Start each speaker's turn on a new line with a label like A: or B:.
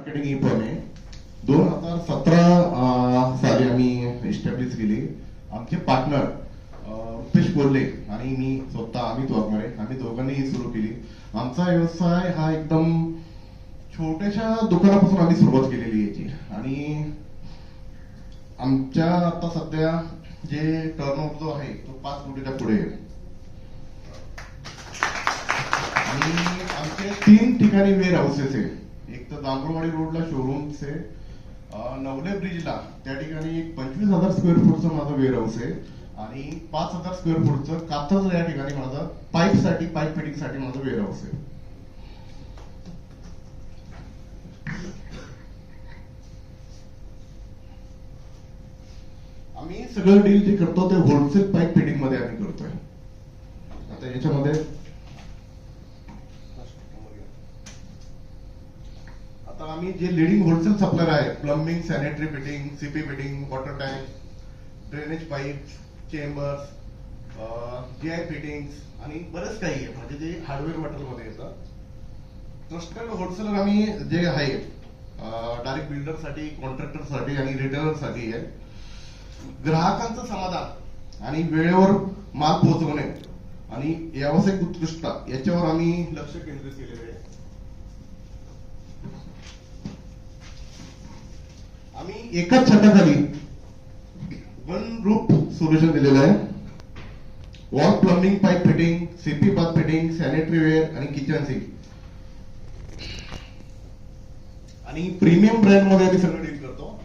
A: Marketing ही firm आहे. 2017 साली आम्ही इस्टॅब्लिश केली. आमचे पार्टनर रुपेश कोल्हे आणि मी स्वतः आम्ही दोघांनी ही सुरू केली. आमचा व्यवसाय हा एकदम छोट्याशा दुकानापासून आम्ही सुरुवात केलेली याची आणि आमच्या आता सध्या जे टर्नओव्हर जो आहे तो 5 कोटीच्या पुढे आहे. आणि आमचे 3 ठिकाणी वेअर हाऊसेस आहे. एक तर जांभूळवाडी रोडला शोरूम्स आहे, नवले ब्रिजला त्या ठिकाणी एक 25,000 स्क्वेअर फूटचं माझं वेअर हाऊस आहे आणि 5,000 स्क्वेअर फूटचं कात्रज या ठिकाणी माझं पाईप फिटिंग साठी माझं वेअर हाऊस आहे. आम्ही सगळं डील जे करतो ते होलसेल पाईप फिटिंग मध्ये आम्ही करतोय. आता याच्यामध्ये आता आम्ही जे लिडिंग होलसेल सप्लायर आहे, plumbing, sanitary fitting, CP fitting, water tank, drainage pipe, chambers, GI fittings आणि बरेच काही आहे. म्हणजे जे हार्डवेअर मटेरियल मध्ये येतं. ट्रस्टेड होलसेलर आम्ही जे आहे डायरेक्ट बिल्डर साठी, कॉन्ट्रॅक्टर साठी आणि रिटेलर साठी आहे. ग्राहकांचं समाधान आणि वेळेवर माल पोहोचवणे आणि व्यावसायिक उत्कृष्टता याच्यावर आम्ही लक्ष केंद्रित केलेले आहे. आम्ही एकाच छताखाली वन रूफ सोल्युशन दिलेलं आहे. Wall plumbing, pipe fitting, CP bath fitting, sanitary ware आणि किचन सिंक आणि प्रीमियम ब्रँड मध्ये आम्ही सगळं डील करतो.